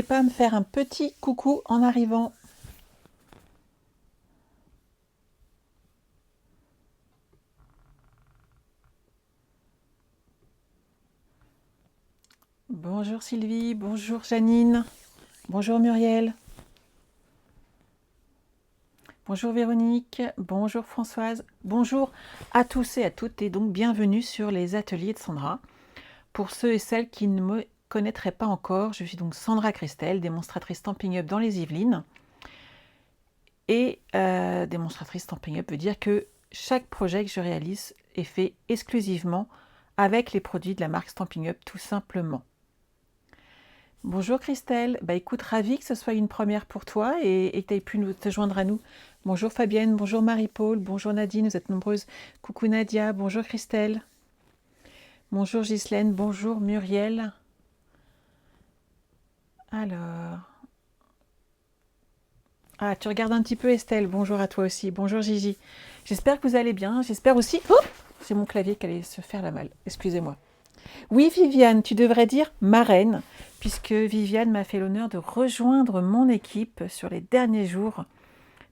pas me faire un petit coucou en arrivant. Bonjour Sylvie, bonjour Janine, bonjour Muriel, bonjour Véronique, bonjour Françoise, bonjour à tous et à toutes et donc bienvenue sur les ateliers de Sandra. Pour ceux et celles qui ne me connaîtraient pas encore, je suis donc Sandra Christel, démonstratrice Stamping Up dans les Yvelines. Et démonstratrice Stamping Up veut dire que chaque projet que je réalise est fait exclusivement avec les produits de la marque Stamping Up tout simplement. Bonjour Christelle, bah écoute, ravie que ce soit une première pour toi et que tu aies pu te joindre à nous. Bonjour Fabienne, bonjour Marie-Paul, bonjour Nadine, vous êtes nombreuses. Coucou Nadia, bonjour Christelle. Bonjour Ghislaine, bonjour Muriel. Alors... Ah, tu regardes un petit peu Estelle, bonjour à toi aussi, bonjour Gigi. J'espère que vous allez bien, j'espère aussi... Oh, c'est mon clavier qui allait se faire la malle, excusez-moi. Oui Viviane, tu devrais dire marraine, puisque Viviane m'a fait l'honneur de rejoindre mon équipe sur les derniers jours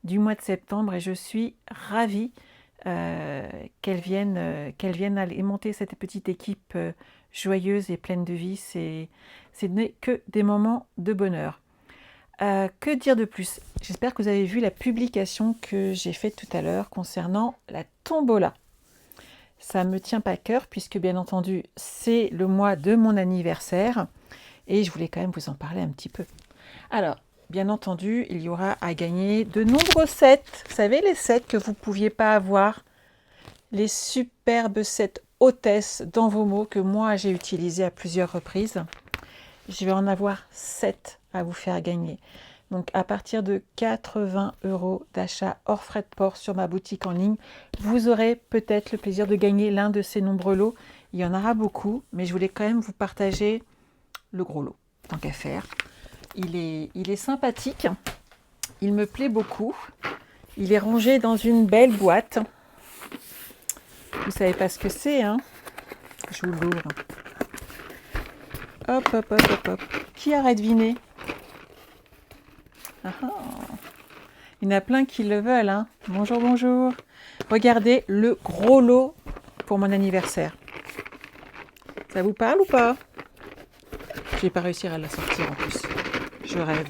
du mois de septembre et je suis ravie qu'elle vienne aller monter cette petite équipe joyeuse et pleine de vie. C'est que des moments de bonheur. Que dire de plus? J'espère que vous avez vu la publication que j'ai faite tout à l'heure concernant la tombola. Ça ne me tient pas à cœur puisque bien entendu c'est le mois de mon anniversaire et je voulais quand même vous en parler un petit peu. Alors, bien entendu, il y aura à gagner de nombreux sets. Vous savez, les sets que vous ne pouviez pas avoir, les superbes sets hôtesse dans vos mots que moi j'ai utilisés à plusieurs reprises. Je vais en avoir 7 à vous faire gagner. Donc à partir de 80 € d'achat hors frais de port sur ma boutique en ligne, vous aurez peut-être le plaisir de gagner l'un de ces nombreux lots. Il y en aura beaucoup, mais je voulais quand même vous partager le gros lot, tant qu'à faire. Il est sympathique, il me plaît beaucoup. Il est rangé dans une belle boîte. Vous savez pas ce que c'est, hein? Je vous l'ouvre. Hop, hop, hop, hop, hop. Qui aurait deviné? Ah, ah. Il y en a plein qui le veulent, hein? Bonjour, bonjour. Regardez le gros lot pour mon anniversaire. Ça vous parle ou pas? Je vais pas réussir à la sortir en plus. Je rêve.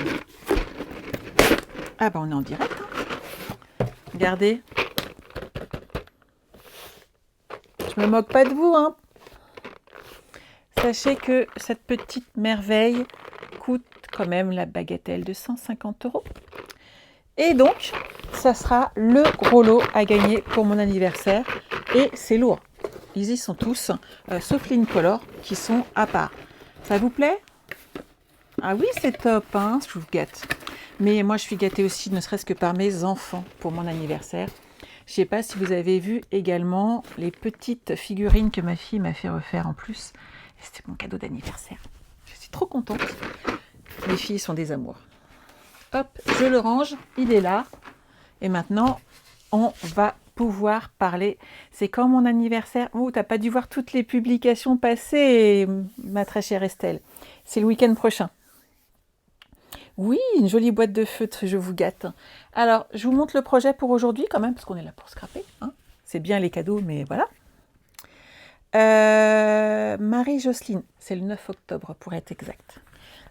Ah bah on est en direct. Hein. Regardez. Je me moque pas de vous, hein. Sachez que cette petite merveille coûte quand même la bagatelle de 150 €. Et donc, ça sera le gros lot à gagner pour mon anniversaire. Et c'est lourd. Ils y sont tous, sauf les Incolor qui sont à part. Ça vous plaît? Ah oui, c'est top, hein, je vous gâte. Mais moi, je suis gâtée aussi, ne serait-ce que par mes enfants pour mon anniversaire. Je ne sais pas si vous avez vu également les petites figurines que ma fille m'a fait refaire en plus. C'était mon cadeau d'anniversaire. Je suis trop contente. Les filles sont des amours. Hop, je le range, il est là. Et maintenant, on va pouvoir parler. C'est quand mon anniversaire? Oh, t'as pas dû voir toutes les publications passées, ma très chère Estelle. C'est le week-end prochain. Oui, une jolie boîte de feutre, je vous gâte. Alors, je vous montre le projet pour aujourd'hui quand même, parce qu'on est là pour scraper. Hein. C'est bien les cadeaux, mais voilà. Marie-Jocelyne, c'est le 9 octobre pour être exact.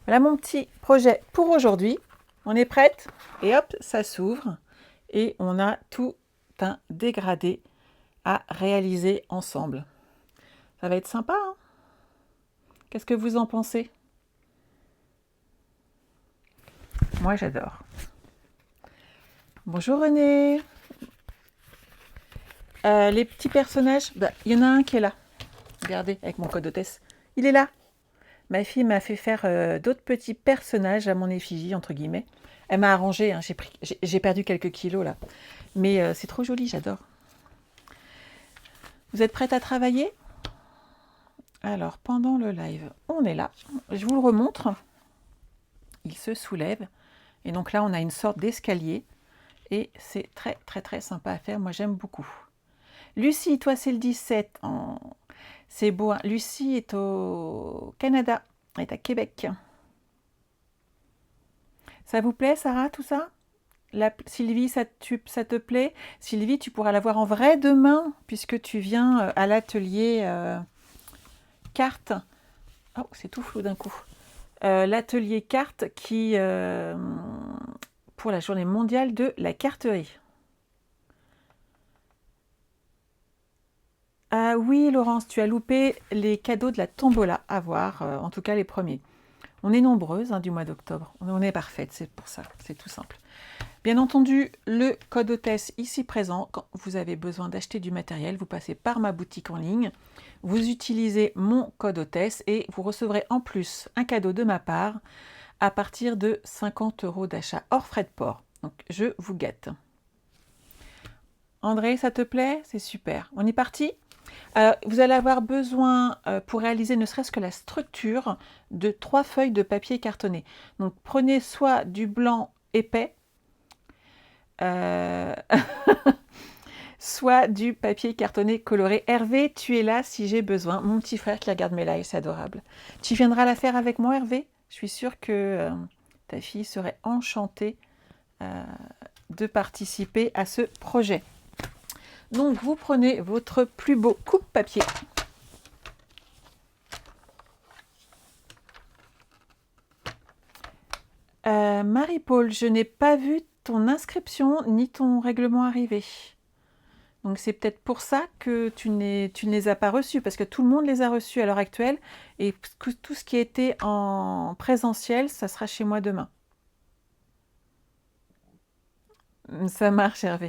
Voilà mon petit projet pour aujourd'hui. On est prête? Et hop, ça s'ouvre. Et on a tout un dégradé à réaliser ensemble. Ça va être sympa, hein? Qu'est-ce que vous en pensez? Moi, j'adore. Bonjour René. Les petits personnages, il y en a un qui est là. Regardez, avec mon code hôtesse. Il est là. Ma fille m'a fait faire d'autres petits personnages à mon effigie, entre guillemets. Elle m'a arrangé, hein, j'ai perdu quelques kilos là. Mais c'est trop joli, j'adore. Vous êtes prête à travailler? Alors, pendant le live, on est là. Je vous le remontre. Il se soulève. Et donc là, on a une sorte d'escalier. Et c'est très, très, très sympa à faire. Moi, j'aime beaucoup. Lucie, toi, c'est le 17. C'est beau. Hein. Lucie est au Canada. Elle est à Québec. Ça vous plaît, Sarah, tout ça? Sylvie, ça te plaît? Sylvie, tu pourras la voir en vrai demain, puisque tu viens à l'atelier cartes. Oh, c'est tout flou d'un coup. L'atelier cartes pour la journée mondiale de la carterie. Ah oui, Laurence, tu as loupé les cadeaux de la tombola à voir, en tout cas les premiers. On est nombreuses du mois d'octobre, on est parfaites, c'est pour ça, c'est tout simple. Bien entendu, le code hôtesse ici présent, quand vous avez besoin d'acheter du matériel, vous passez par ma boutique en ligne, vous utilisez mon code hôtesse et vous recevrez en plus un cadeau de ma part à partir de 50 € d'achat hors frais de port. Donc je vous gâte. André, ça te plaît? C'est super. On est parti? Vous allez avoir besoin, pour réaliser ne serait-ce que la structure, de 3 feuilles de papier cartonné. Donc prenez soit du blanc épais, soit du papier cartonné coloré. Hervé, tu es là si j'ai besoin. Mon petit frère qui regarde mes lives, c'est adorable. Tu viendras la faire avec moi, Hervé? Je suis sûre que ta fille serait enchantée de participer à ce projet. Donc, vous prenez votre plus beau coupe-papier. Marie-Paul, je n'ai pas vu ton inscription ni ton règlement arrivé. Donc, c'est peut-être pour ça que tu ne les as pas reçus, parce que tout le monde les a reçus à l'heure actuelle, et tout ce qui était en présentiel, ça sera chez moi demain. Ça marche, Hervé.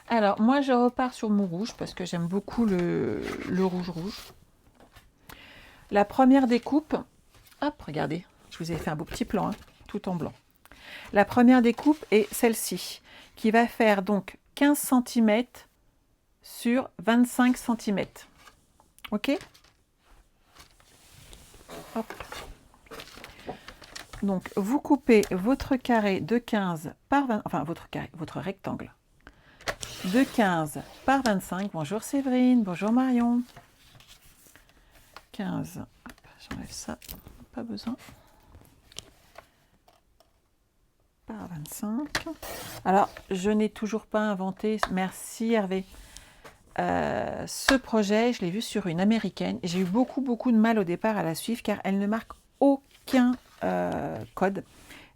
Alors, moi, je repars sur mon rouge, parce que j'aime beaucoup le rouge-rouge. La première découpe, hop, regardez, je vous ai fait un beau petit plan, tout en blanc. La première découpe est celle-ci, qui va faire donc 15 cm sur 25 cm. Ok? Hop. Donc, vous coupez votre carré de 15 par 20, enfin votre rectangle de 15 par 25. Bonjour Séverine, bonjour Marion. 15, j'enlève ça, pas besoin. Par 25. Alors, je n'ai toujours pas inventé, merci Hervé, ce projet, je l'ai vu sur une américaine. J'ai eu beaucoup de mal au départ à la suivre car elle ne marque aucun code.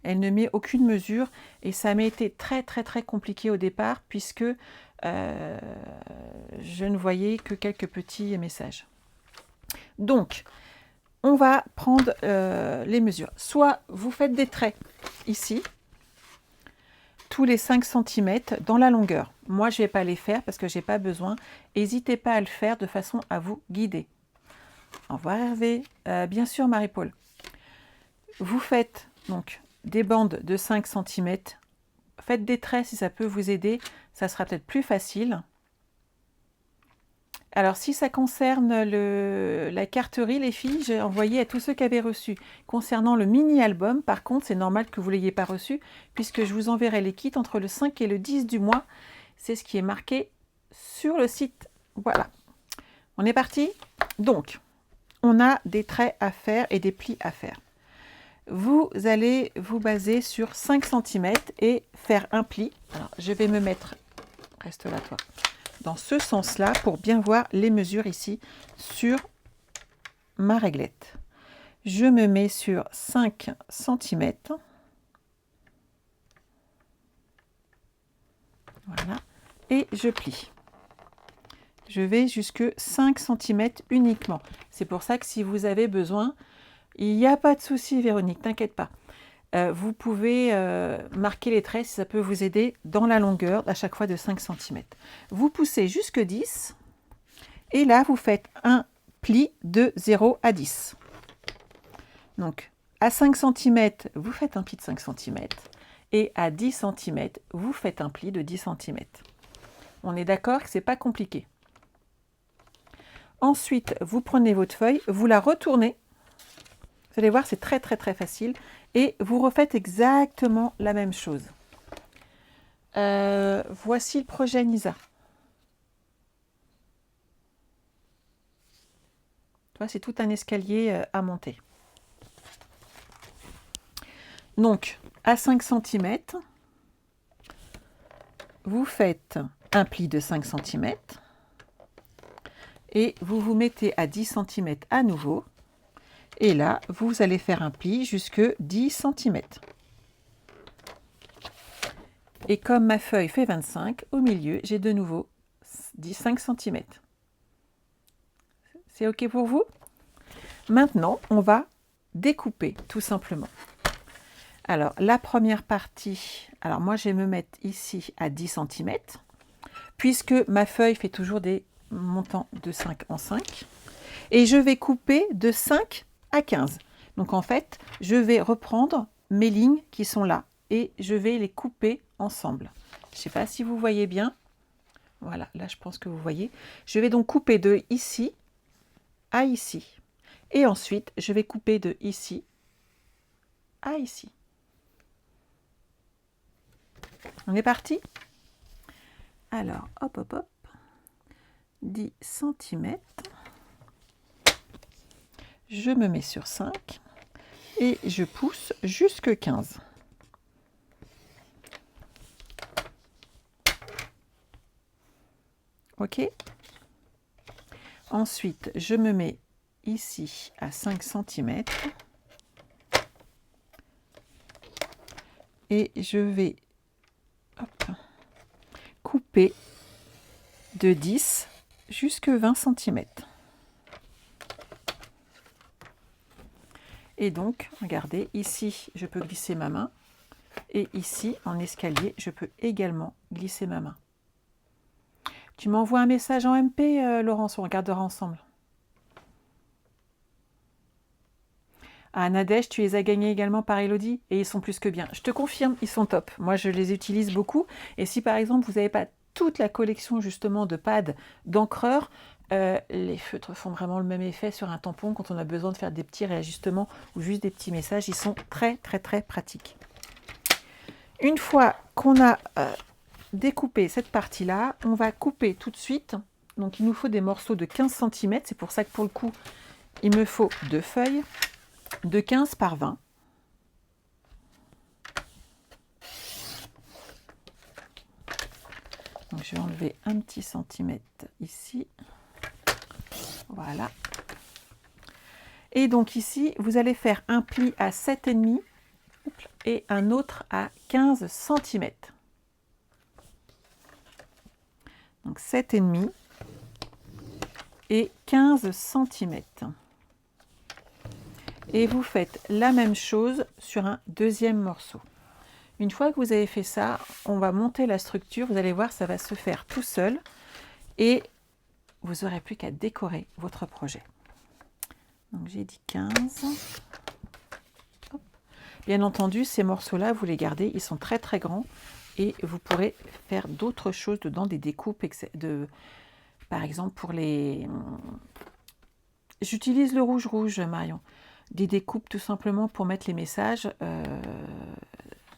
Elle ne met aucune mesure et ça m'a été très compliqué au départ puisque je ne voyais que quelques petits messages. Donc, on va prendre les mesures. Soit vous faites des traits ici, tous les 5 cm dans la longueur. Moi, je ne vais pas les faire parce que je n'ai pas besoin. N'hésitez pas à le faire de façon à vous guider. Au revoir Hervé. Bien sûr Marie-Paul. Vous faites donc des bandes de 5 cm. Faites des traits si ça peut vous aider. Ça sera peut-être plus facile. Alors, si ça concerne la carterie, les filles, j'ai envoyé à tous ceux qui avaient reçu. Concernant le mini-album, par contre, c'est normal que vous ne l'ayez pas reçu, puisque je vous enverrai les kits entre le 5 et le 10 du mois. C'est ce qui est marqué sur le site. Voilà. On est parti? Donc, on a des traits à faire et des plis à faire. Vous allez vous baser sur 5 cm et faire un pli. Alors, je vais me mettre... Reste là, toi. Dans ce sens-là pour bien voir les mesures ici sur ma réglette. Je me mets sur 5 cm. Voilà. Et je plie. Je vais jusque 5 cm uniquement. C'est pour ça que si vous avez besoin, il n'y a pas de souci Véronique, t'inquiète pas. Vous pouvez marquer les traits si ça peut vous aider dans la longueur à chaque fois de 5 cm. Vous poussez jusque 10 et là vous faites un pli de 0 à 10. Donc à 5 cm, vous faites un pli de 5 cm et à 10 cm, vous faites un pli de 10 cm. On est d'accord que ce n'est pas compliqué. Ensuite, vous prenez votre feuille, vous la retournez. Vous allez voir, c'est très facile. Et vous refaites exactement la même chose. Voici le projet Nisa. C'est tout un escalier à monter. Donc, à 5 cm, vous faites un pli de 5 cm et vous vous mettez à 10 cm à nouveau. Et là, vous allez faire un pli jusque 10 cm. Et comme ma feuille fait 25, au milieu, j'ai de nouveau 5 cm. C'est OK pour vous? Maintenant, on va découper tout simplement. Alors, la première partie, alors moi, je vais me mettre ici à 10 cm, puisque ma feuille fait toujours des montants de 5 en 5. Et je vais couper de 5 à 15. Donc, en fait, je vais reprendre mes lignes qui sont là et je vais les couper ensemble. Je ne sais pas si vous voyez bien. Voilà, là, je pense que vous voyez. Je vais donc couper de ici à ici. Et ensuite, je vais couper de ici à ici. On est parti? Alors, hop, hop, hop. 10 cm. Je me mets sur 5 et je pousse jusque 15. OK? Ensuite, je me mets ici à 5 cm et je vais couper de 10 jusque 20 cm. Et donc, regardez, ici, je peux glisser ma main. Et ici, en escalier, je peux également glisser ma main. Tu m'envoies un message en MP, Laurence, on regardera ensemble. Ah, Nadège, tu les as gagnés également par Elodie et ils sont plus que bien. Je te confirme, ils sont top. Moi, je les utilise beaucoup. Et si par exemple, vous n'avez pas toute la collection justement de pads d'encreurs, les feutres font vraiment le même effet sur un tampon quand on a besoin de faire des petits réajustements ou juste des petits messages. Ils sont très, très, très pratiques. Une fois qu'on a découpé cette partie-là, on va couper tout de suite. Donc, il nous faut des morceaux de 15 cm. C'est pour ça que pour le coup, il me faut 2 feuilles de 15 par 20. Donc, je vais enlever un petit centimètre ici. Voilà. Et donc ici, vous allez faire un pli à 7,5 et un autre à 15 cm. Donc 7,5 et 15 cm. Et vous faites la même chose sur un deuxième morceau. Une fois que vous avez fait ça, on va monter la structure. Vous allez voir, ça va se faire tout seul. Et vous n'aurez plus qu'à décorer votre projet. Donc j'ai dit 15. Hop. Bien entendu, ces morceaux-là, vous les gardez. Ils sont très très grands. Et vous pourrez faire d'autres choses dedans, des découpes. Par exemple, pour les... J'utilise le rouge, Marion. Des découpes tout simplement pour mettre les messages.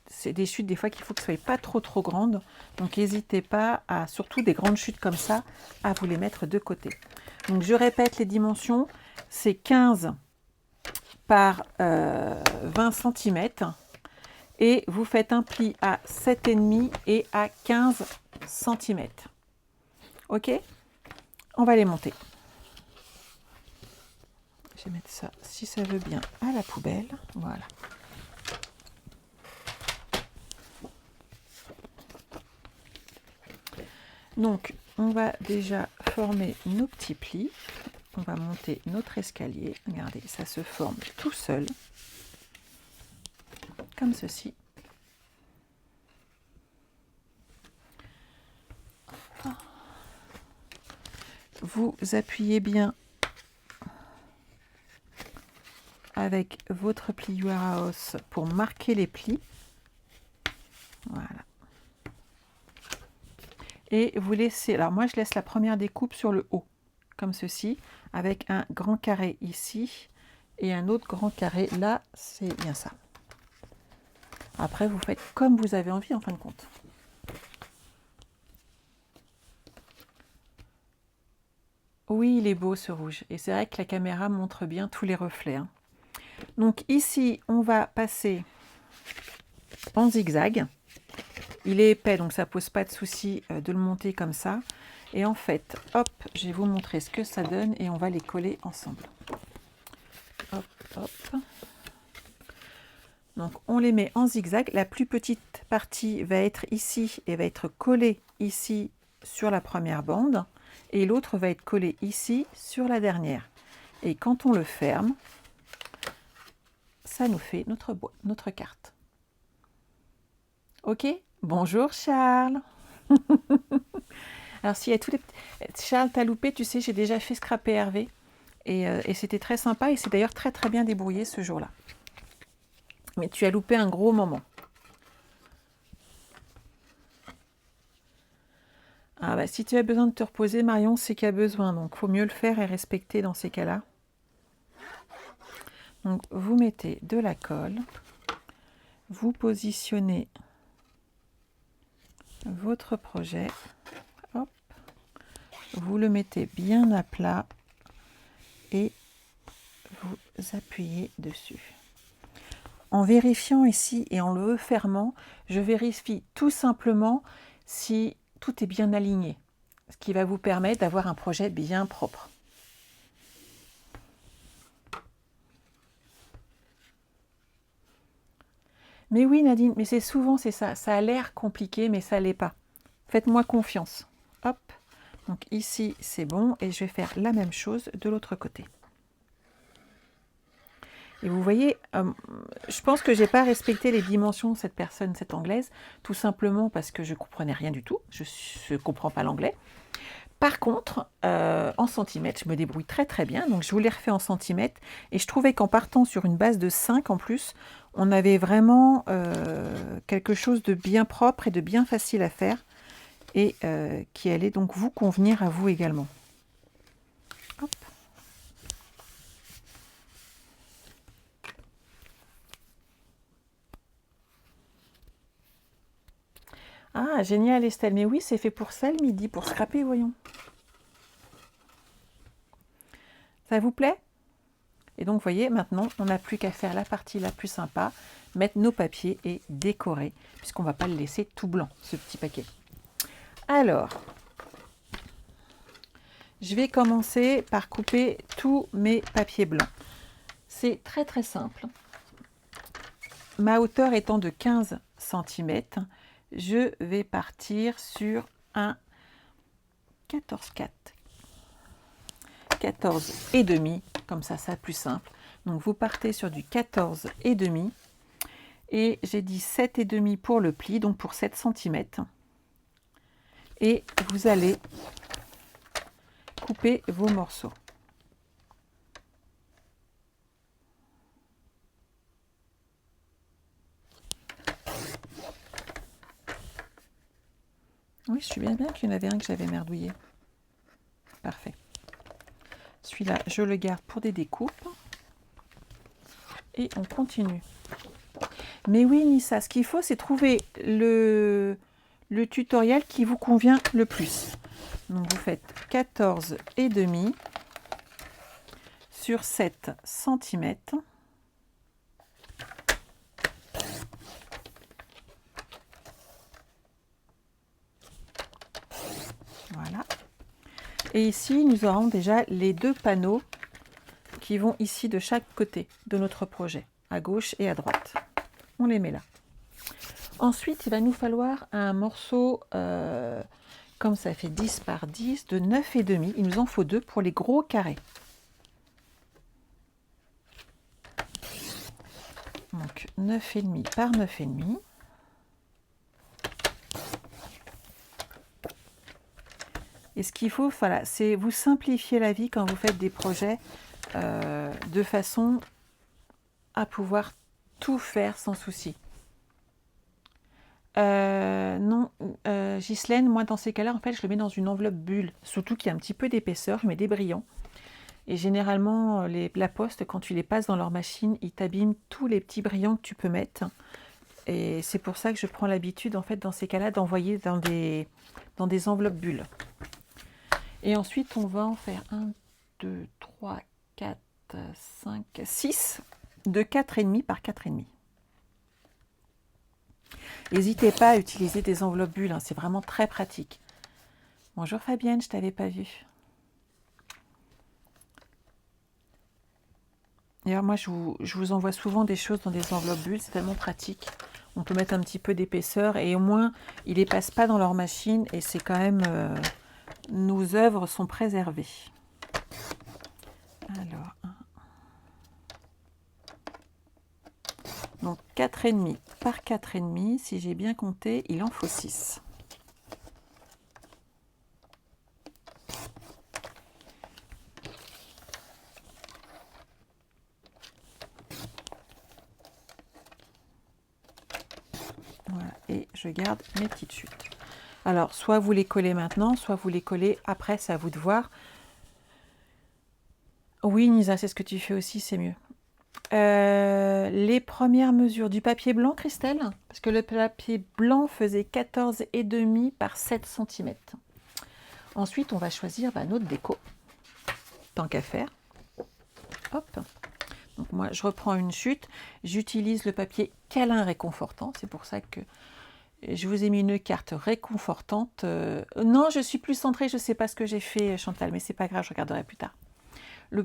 C'est des chutes des fois qu'il faut que ce ne soit pas trop grandes. Donc n'hésitez pas, à, surtout des grandes chutes comme ça, à vous les mettre de côté. Donc je répète les dimensions, c'est 15 par 20 cm. Et vous faites un pli à 7,5 et à 15 cm. OK? On va les monter. Je vais mettre ça, si ça veut bien, à la poubelle. Voilà. Donc, on va déjà former nos petits plis. On va monter notre escalier. Regardez, ça se forme tout seul. Comme ceci. Vous appuyez bien avec votre plieur à os pour marquer les plis. Voilà. Et vous laissez, alors moi je laisse la première découpe sur le haut, comme ceci, avec un grand carré ici et un autre grand carré là, c'est bien ça. Après vous faites comme vous avez envie en fin de compte. Oui, il est beau ce rouge, et c'est vrai que la caméra montre bien tous les reflets. Hein. Donc ici, on va passer en zigzag. Il est épais, donc ça pose pas de souci de le monter comme ça. Et en fait, hop, je vais vous montrer ce que ça donne et on va les coller ensemble. Hop, hop. Donc on les met en zigzag. La plus petite partie va être ici et va être collée ici sur la première bande. Et l'autre va être collée ici sur la dernière. Et quand on le ferme, ça nous fait notre carte. Ok? Bonjour Charles. Alors s'il y a tous les... Charles, t'as loupé, tu sais, j'ai déjà fait scraper Hervé. Et c'était très sympa et c'est d'ailleurs très très bien débrouillé ce jour-là. Mais tu as loupé un gros moment. Ah bah si tu as besoin de te reposer, Marion, c'est qu'il y a besoin. Donc il faut mieux le faire et respecter dans ces cas-là. Donc vous mettez de la colle. Vous positionnez votre projet. Hop. Vous le mettez bien à plat et vous appuyez dessus. En vérifiant ici et en le fermant, je vérifie tout simplement si tout est bien aligné, ce qui va vous permettre d'avoir un projet bien propre. Mais oui Nadine, mais c'est souvent ça, ça a l'air compliqué mais ça l'est pas. Faites-moi confiance. Hop, donc ici c'est bon et je vais faire la même chose de l'autre côté. Et vous voyez, je pense que j'ai pas respecté les dimensions de cette personne, cette anglaise, tout simplement parce que je comprenais rien du tout, je ne comprends pas l'anglais. Par contre, en centimètres, je me débrouille très très bien, donc je vous l'ai refait en centimètres, et je trouvais qu'en partant sur une base de 5 en plus, on avait vraiment quelque chose de bien propre et de bien facile à faire, et qui allait donc vous convenir à vous également. Hop. Ah, génial Estelle, mais oui, c'est fait pour ça le midi, pour scraper, voyons. Ça vous plaît? Et donc, vous voyez, maintenant, on n'a plus qu'à faire la partie la plus sympa, mettre nos papiers et décorer, puisqu'on ne va pas le laisser tout blanc, ce petit paquet. Alors, je vais commencer par couper tous mes papiers blancs. C'est très très simple. Ma hauteur étant de 15 cm, je vais partir sur un 14,4. 14 et demi, comme ça, c'est plus simple. Donc vous partez sur du 14 et demi. Et j'ai dit 7 et demi pour le pli, donc pour 7 cm. Et vous allez couper vos morceaux. Oui, je suis bien qu'il y en avait un que j'avais merdouillé. Parfait. Celui-là, je le garde pour des découpes. Et on continue. Mais oui, Nissa, ce qu'il faut, c'est trouver le tutoriel qui vous convient le plus. Donc, vous faites 14 et demi sur 7 cm. Voilà. Et ici, nous aurons déjà les deux panneaux qui vont ici de chaque côté de notre projet, à gauche et à droite. On les met là. Ensuite, il va nous falloir un morceau, comme ça fait 10 par 10, de 9 et demi. Il nous en faut deux pour les gros carrés. Donc 9 et demi par 9 et demi. Et ce qu'il faut, voilà, c'est vous simplifier la vie quand vous faites des projets de façon à pouvoir tout faire sans souci. Non, Ghislaine, moi dans ces cas-là, en fait, je le mets dans une enveloppe bulle, surtout qu'il y a un petit peu d'épaisseur, je mets des brillants. Et généralement, la Poste, quand tu les passes dans leur machine, ils t'abîment tous les petits brillants que tu peux mettre. Et c'est pour ça que je prends l'habitude, en fait, dans ces cas-là, d'envoyer dans des enveloppes bulles. Et ensuite, on va en faire 1, 2, 3, 4, 5, 6 de 4,5 par 4,5. N'hésitez pas à utiliser des enveloppes bulles, hein, c'est vraiment très pratique. Bonjour Fabienne, je t'avais pas vu. D'ailleurs, moi, je vous envoie souvent des choses dans des enveloppes bulles, c'est tellement pratique. On peut mettre un petit peu d'épaisseur et au moins, ils ne les passent pas dans leur machine et c'est quand même... nos œuvres sont préservées. Alors, donc 4,5 par 4,5, si j'ai bien compté, il en faut 6. Voilà, et je garde mes petites chutes. Alors, soit vous les collez maintenant, soit vous les collez après, c'est à vous de voir. Oui, Nisa, c'est ce que tu fais aussi, c'est mieux. Les premières mesures du papier blanc, Christelle, parce que le papier blanc faisait 14,5 par 7 cm. Ensuite, on va choisir notre déco, tant qu'à faire. Hop. Donc moi, je reprends une chute. J'utilise le papier câlin réconfortant. C'est pour ça que je vous ai mis une carte réconfortante. Non, je suis plus centrée. Je ne sais pas ce que j'ai fait, Chantal, mais c'est pas grave, je regarderai plus tard.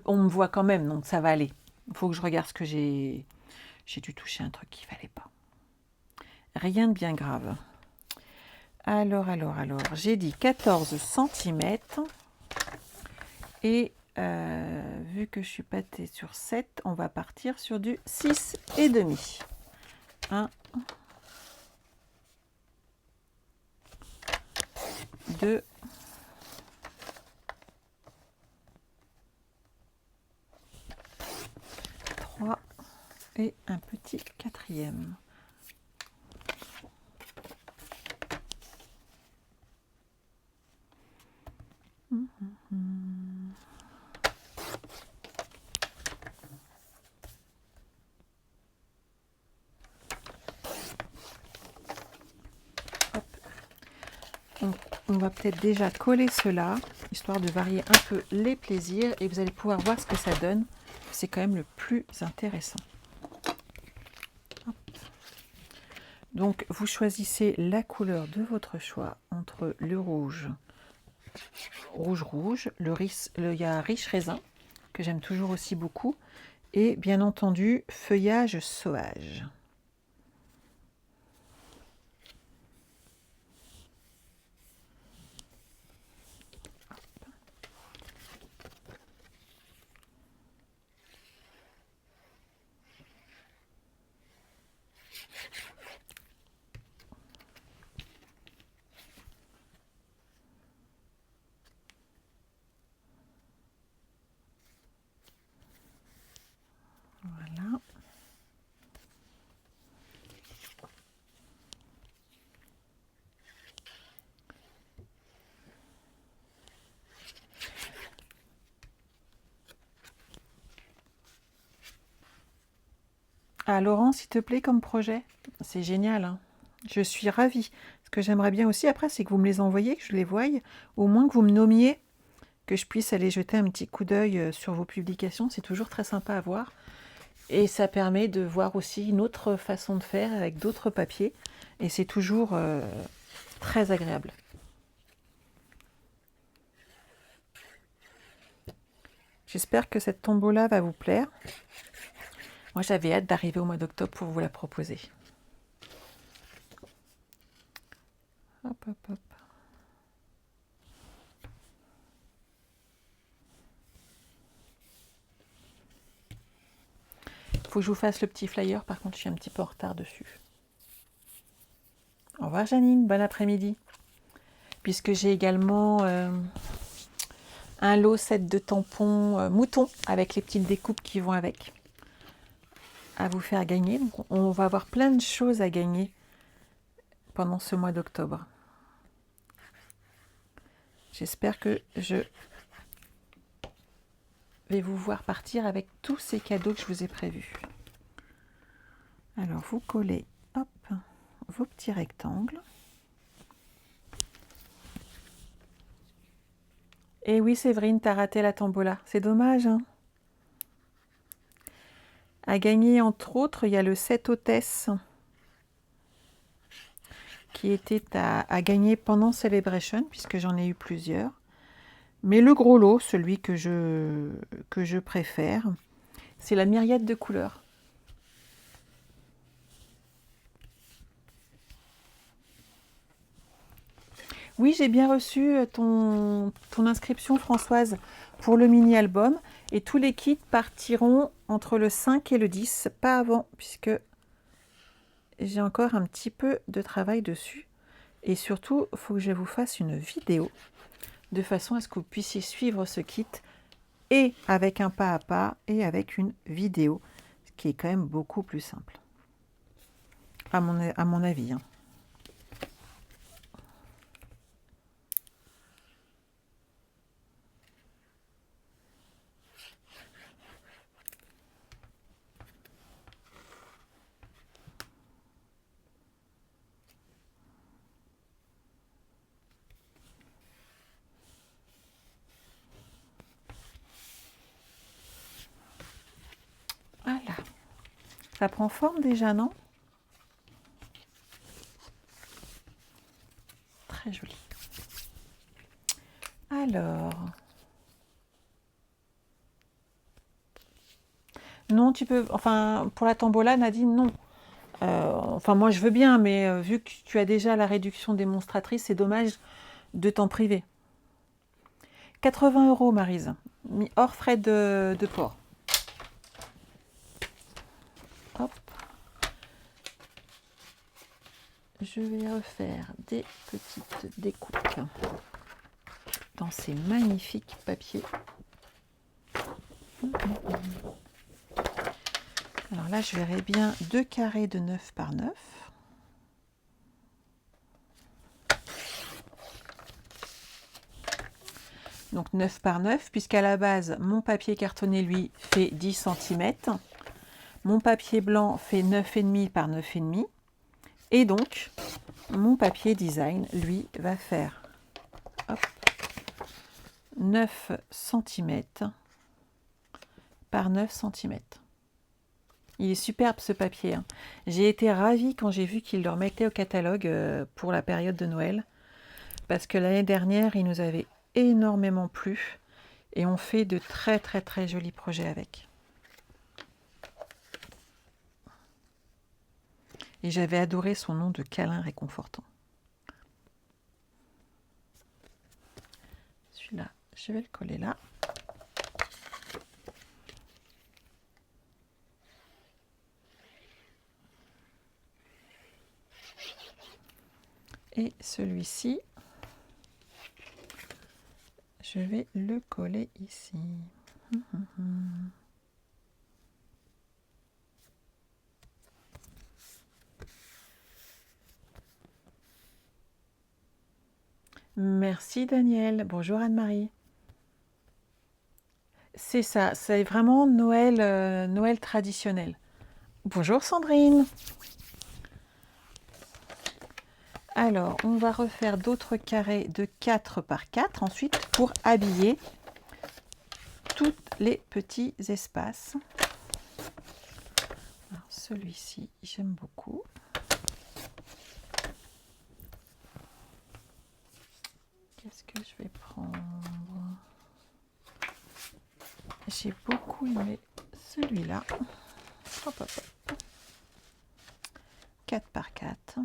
On me voit quand même, donc ça va aller. Il faut que je regarde ce que j'ai... J'ai dû toucher un truc qu'il ne fallait pas. Rien de bien grave. Alors, j'ai dit 14 cm. Et vu que je suis pâtée sur 7, on va partir sur du 6,5. 1, 2, 3 et un petit quatrième. On va peut-être déjà coller cela, histoire de varier un peu les plaisirs, et vous allez pouvoir voir ce que ça donne. C'est quand même le plus intéressant. Hop. Donc, vous choisissez la couleur de votre choix entre le rouge, rouge, il y a riche raisin, que j'aime toujours aussi beaucoup, et bien entendu, feuillage sauvage. Voilà. Ah, Laurent, s'il te plaît, comme projet, c'est génial, hein. Je suis ravie. Ce que j'aimerais bien aussi après, c'est que vous me les envoyiez, que je les voie, au moins que vous me nommiez, que je puisse aller jeter un petit coup d'œil sur vos publications. C'est toujours très sympa à voir. Et ça permet de voir aussi une autre façon de faire avec d'autres papiers. Et c'est toujours très agréable. J'espère que cette tombola va vous plaire. Moi, j'avais hâte d'arriver au mois d'octobre pour vous la proposer. Hop, hop, hop. Faut que je vous fasse le petit flyer, par contre je suis un petit peu en retard dessus. Au revoir Janine, bon après-midi. Puisque j'ai également un lot set de tampons moutons avec les petites découpes qui vont avec, à vous faire gagner. Donc on va avoir plein de choses à gagner pendant ce mois d'octobre. J'espère que je vais vous voir partir avec tous ces cadeaux que je vous ai prévus. Alors vous collez, hop, vos petits rectangles. Et oui, Séverine, t'as raté la tombola. C'est dommage, hein. À gagner, entre autres, il y a le set hôtesse. qui était à gagner pendant Celebration, puisque j'en ai eu plusieurs. Mais le gros lot, celui que je préfère, c'est la myriade de couleurs. Oui, j'ai bien reçu ton inscription, Françoise, pour le mini-album. Et tous les kits partiront entre le 5 et le 10, pas avant, puisque j'ai encore un petit peu de travail dessus. Et surtout, il faut que je vous fasse une vidéo, de façon à ce que vous puissiez suivre ce kit, et avec un pas à pas, et avec une vidéo, ce qui est quand même beaucoup plus simple, à mon avis, hein. Voilà. Ça prend forme déjà, non? Très joli. Alors... Non, tu peux... Enfin, pour la tombola, Nadine, non. Enfin, moi, je veux bien, mais vu que tu as déjà la réduction démonstratrice, c'est dommage de t'en priver. 80 € Maryse, mis hors frais de port. Hop. Je vais refaire des petites découpes dans ces magnifiques papiers. Alors là, je verrai bien 2 carrés de 9 par 9. Donc 9 par 9, puisqu'à la base, mon papier cartonné, lui, fait 10 cm. Mon papier blanc fait 9,5 par 9,5. Et donc, mon papier design, lui, va faire hop, 9 cm par 9 cm. Il est superbe ce papier, hein. J'ai été ravie quand j'ai vu qu'il le remettait au catalogue pour la période de Noël. Parce que l'année dernière, il nous avait énormément plu. Et on fait de très très très jolis projets avec. Et j'avais adoré son nom de câlin réconfortant. Celui-là, je vais le coller là. Et celui-ci, je vais le coller ici. Merci Daniel. Bonjour Anne-Marie. C'est ça, c'est vraiment Noël, Noël traditionnel. Bonjour Sandrine. Alors, on va refaire d'autres carrés de 4 par 4 ensuite pour habiller tous les petits espaces. Celui-ci, j'aime beaucoup. Qu'est-ce que je vais prendre? J'ai beaucoup aimé celui-là. Hop, hop, hop. 4 par 4.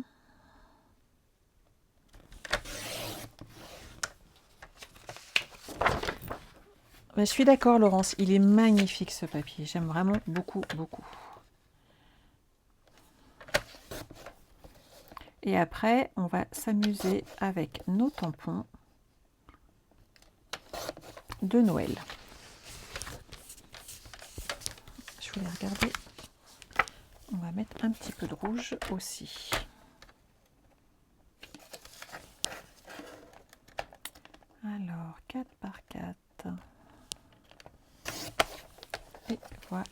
Je suis d'accord Laurence, il est magnifique ce papier. J'aime vraiment beaucoup, beaucoup. Et après, on va s'amuser avec nos tampons de Noël. Je voulais regarder. On va mettre un petit peu de rouge aussi. Alors, 4 par 4. Et voilà.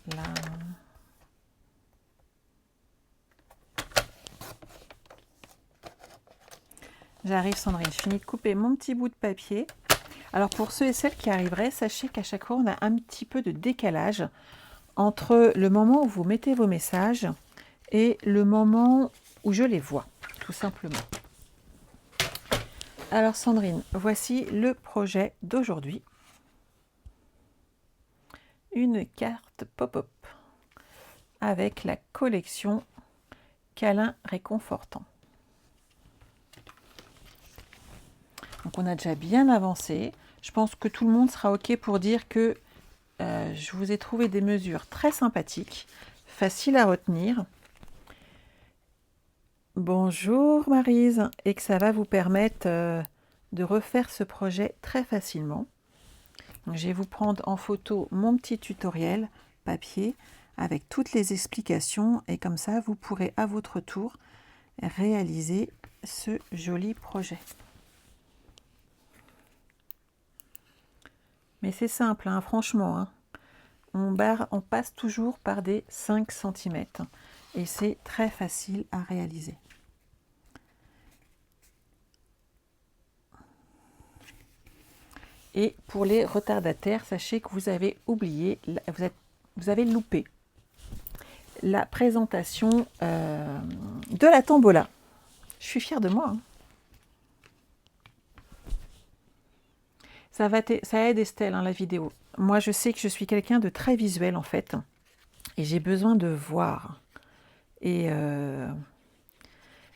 J'arrive Sandrine, je finis de couper mon petit bout de papier. Alors pour ceux et celles qui arriveraient, sachez qu'à chaque fois on a un petit peu de décalage entre le moment où vous mettez vos messages et le moment où je les vois, tout simplement. Alors Sandrine, voici le projet d'aujourd'hui. Une carte pop-up avec la collection câlin réconfortant. Donc on a déjà bien avancé. Je pense que tout le monde sera OK pour dire que je vous ai trouvé des mesures très sympathiques, faciles à retenir. Bonjour Maryse, et que ça va vous permettre de refaire ce projet très facilement. Donc, je vais vous prendre en photo mon petit tutoriel papier avec toutes les explications et comme ça vous pourrez à votre tour réaliser ce joli projet. Mais c'est simple, hein, franchement, hein. On passe toujours par des 5 cm et c'est très facile à réaliser. Et pour les retardataires, sachez que vous avez oublié, vous avez loupé la présentation de la tombola. Je suis fière de moi, hein. Ça aide Estelle, hein, la vidéo. Moi, je sais que je suis quelqu'un de très visuel, en fait. Et j'ai besoin de voir. Et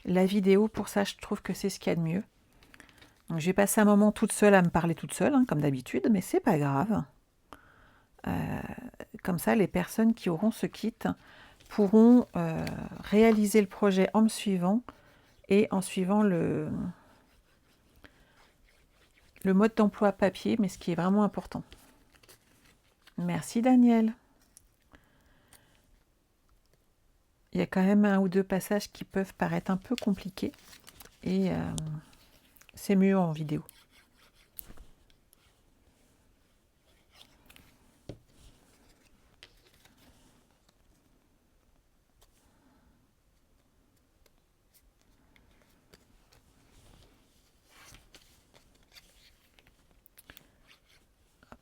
la vidéo, pour ça, je trouve que c'est ce qu'il y a de mieux. Donc, j'ai passé un moment toute seule à me parler toute seule, hein, comme d'habitude, mais c'est pas grave. Comme ça, les personnes qui auront ce kit pourront réaliser le projet en me suivant et en suivant le mode d'emploi papier, mais ce qui est vraiment important. Merci Daniel. Il y a quand même un ou deux passages qui peuvent paraître un peu compliqués et c'est mieux en vidéo.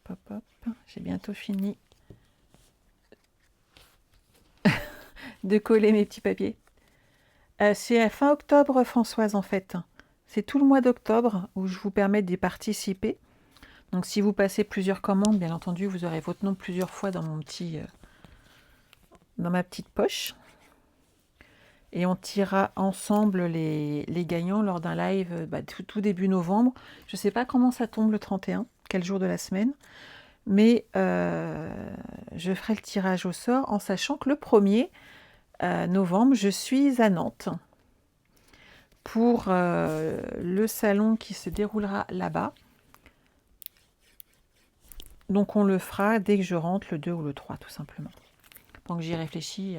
Hop, hop, hop. J'ai bientôt fini de coller mes petits papiers. C'est à fin octobre, Françoise, en fait. C'est tout le mois d'octobre où je vous permets d'y participer. Donc, si vous passez plusieurs commandes, bien entendu, vous aurez votre nom plusieurs fois dans mon petit, dans ma petite poche. Et on tirera ensemble les gagnants lors d'un live tout début novembre. Je ne sais pas comment ça tombe le 31, quel jour de la semaine. Mais je ferai le tirage au sort en sachant que le 1er novembre, je suis à Nantes pour le salon qui se déroulera là-bas. Donc on le fera dès que je rentre, le 2 ou le 3, tout simplement. Donc j'y réfléchis,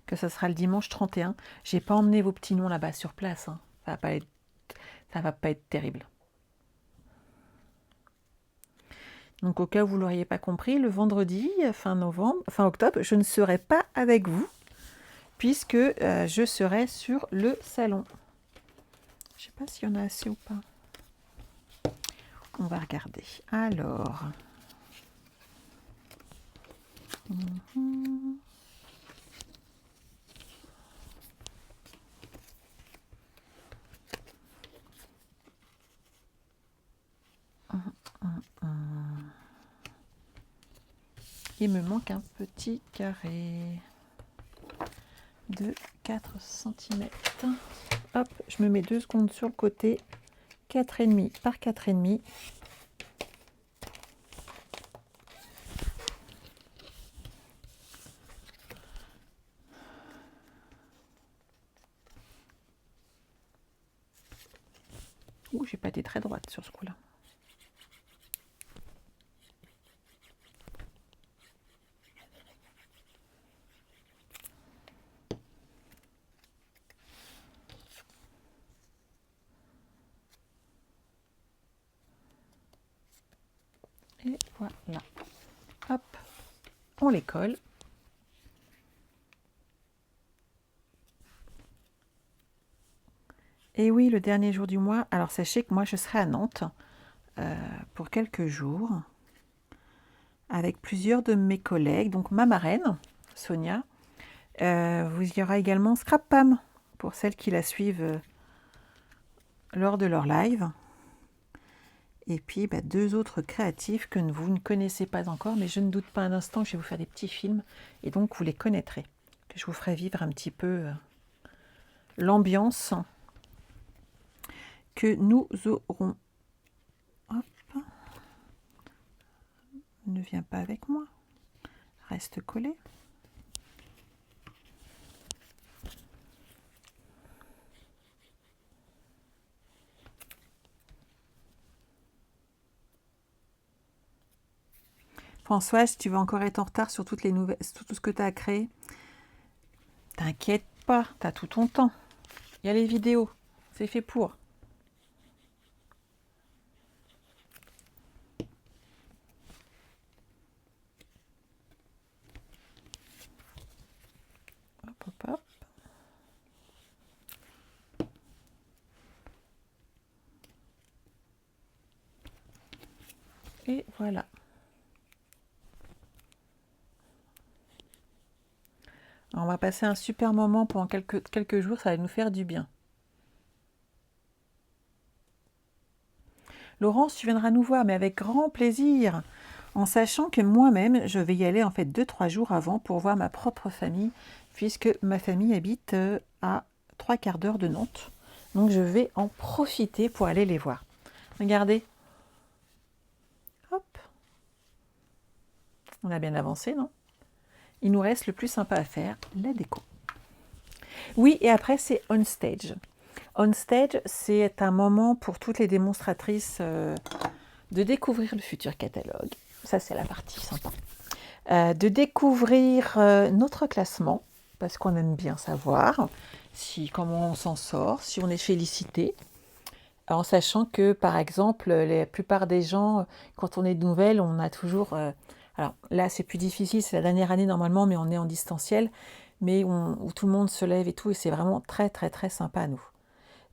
que ça sera le dimanche 31. J'ai pas emmené vos petits noms là-bas sur place, hein. Ça va pas être terrible. Donc au cas où vous ne l'auriez pas compris, le vendredi, fin octobre, je ne serai pas avec vous, puisque je serai sur le salon. Je ne sais pas s'il y en a assez ou pas. On va regarder. Alors. Il me manque un petit carré de 4 cm. Hop, je me mets 2 secondes sur le côté. 4,5 par 4,5. Ouh, j'ai pas été très droite sur ce coup-là. Et voilà. Hop, on les colle. Et oui, le dernier jour du mois. Alors sachez que moi je serai à Nantes pour quelques jours avec plusieurs de mes collègues. Donc ma marraine, Sonia. Il y aura également Scrap Pam pour celles qui la suivent lors de leur live. Et puis, bah, deux autres créatifs que vous ne connaissez pas encore, mais je ne doute pas un instant que je vais vous faire des petits films, et donc vous les connaîtrez. Que je vous ferai vivre un petit peu l'ambiance que nous aurons. Hop. Ne viens pas avec moi. Reste collé. Françoise, tu vas encore être en retard sur toutes les nouvelles, sur tout ce que tu as à créer. T'inquiète pas, tu as tout ton temps. Il y a les vidéos, c'est fait pour. Hop, hop, hop. Et voilà. On va passer un super moment pendant quelques jours, ça va nous faire du bien. Laurence, tu viendras nous voir, mais avec grand plaisir, en sachant que moi-même, je vais y aller en fait 2-3 jours avant pour voir ma propre famille, puisque ma famille habite à 3/4 d'heure de Nantes. Donc je vais en profiter pour aller les voir. Regardez. Hop. On a bien avancé, non? Il nous reste le plus sympa à faire, la déco. Oui, et après, c'est on stage. On stage, c'est un moment pour toutes les démonstratrices de découvrir le futur catalogue. Ça, c'est la partie sympa. De découvrir notre classement, parce qu'on aime bien savoir comment on s'en sort, si on est félicité. En sachant que, par exemple, la plupart des gens, quand on est de nouvelles, on a toujours... alors là, c'est plus difficile, c'est la dernière année normalement, mais on est en distanciel, mais où tout le monde se lève et tout, et c'est vraiment très, très, très sympa à nous.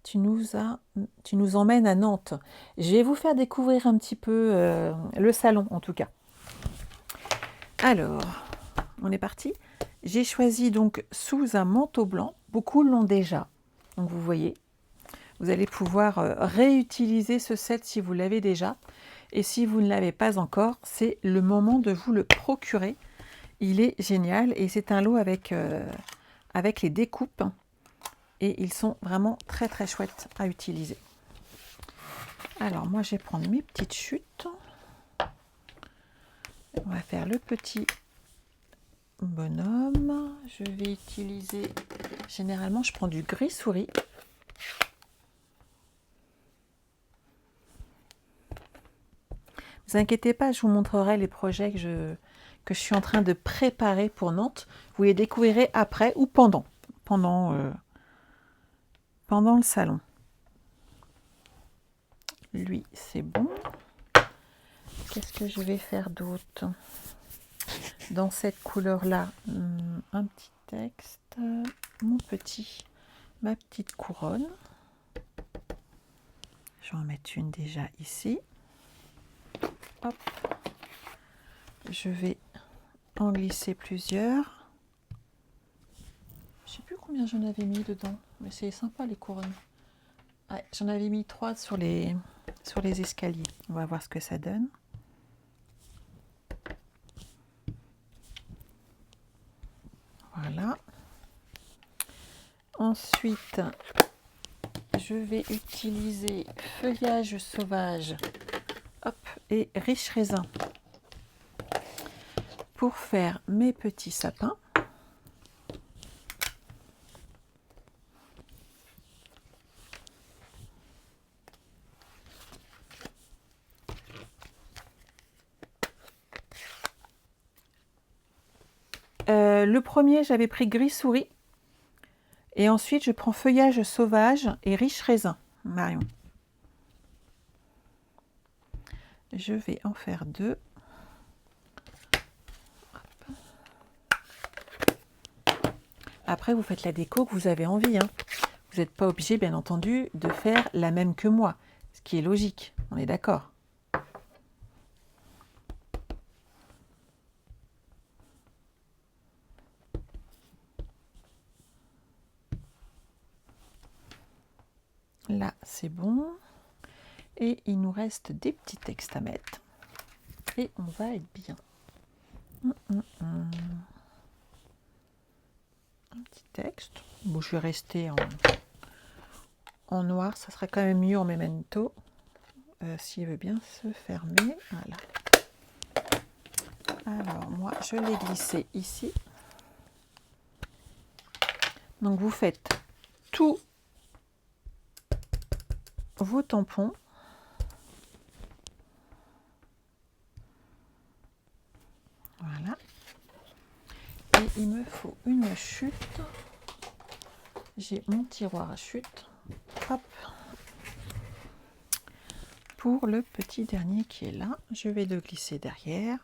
Tu nous emmènes à Nantes. Je vais vous faire découvrir un petit peu le salon, en tout cas. Alors, on est parti. J'ai choisi donc sous un manteau blanc. Beaucoup l'ont déjà. Donc vous voyez, vous allez pouvoir réutiliser ce set si vous l'avez déjà. Et si vous ne l'avez pas encore, c'est le moment de vous le procurer. Il est génial et c'est un lot avec les découpes. Et ils sont vraiment très très chouettes à utiliser. Alors moi je vais prendre mes petites chutes. On va faire le petit bonhomme. Je vais utiliser, généralement je prends du gris souris. Ne vous inquiétez pas, je vous montrerai les projets que je suis en train de préparer pour Nantes. Vous les découvrirez après ou pendant le salon. Lui, c'est bon. Qu'est-ce que je vais faire d'autre? Dans cette couleur-là, un petit texte, ma petite couronne. Je vais en mettre une déjà ici. Hop. Je vais en glisser plusieurs. Je ne sais plus combien j'en avais mis dedans, mais c'est sympa les couronnes. Ouais, j'en avais mis 3 sur les escaliers. On va voir ce que ça donne. Voilà. Ensuite, je vais utiliser feuillage sauvage, hop, et riche raisin pour faire mes petits sapins. Le premier, j'avais pris gris souris. Et ensuite, je prends feuillage sauvage et riche raisin, Marion. Je vais en faire 2. Après, vous faites la déco que vous avez envie. Hein. Vous n'êtes pas obligé, bien entendu, de faire la même que moi. Ce qui est logique, on est d'accord. Là, c'est bon. Et il nous reste des petits textes à mettre. Et on va être bien. Un petit texte. Bon, je vais rester en noir. Ça serait quand même mieux en memento. S'il veut bien se fermer. Voilà. Alors, moi, je l'ai glissé ici. Donc, vous faites tous vos tampons. Voilà. Et il me faut une chute. J'ai mon tiroir à chute. Hop. Pour le petit dernier qui est là, je vais le glisser derrière.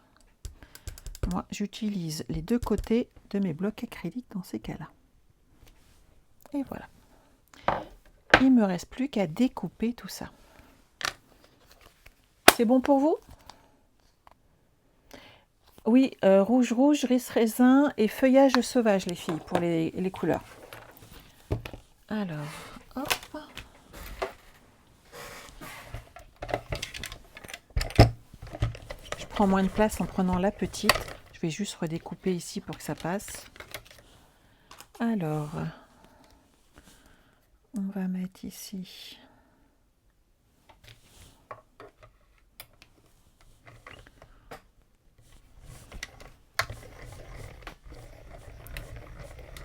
Moi, j'utilise les deux côtés de mes blocs acryliques dans ces cas-là. Et voilà. Il ne me reste plus qu'à découper tout ça. C'est bon pour vous? Oui, rouge, riz raisin et feuillage sauvage, les filles, pour les couleurs. Alors, hop. Je prends moins de place en prenant la petite. Je vais juste redécouper ici pour que ça passe. Alors, on va mettre ici.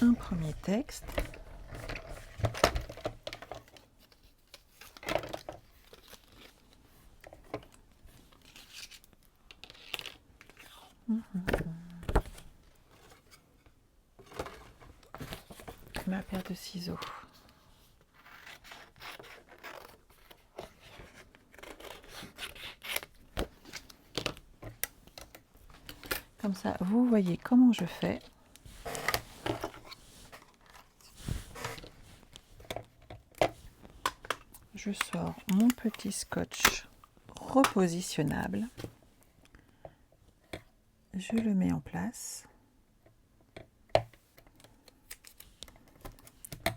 Un premier texte. Ma paire de ciseaux. Comme ça, vous voyez comment je fais. Je sors mon petit scotch repositionnable. Je le mets en place.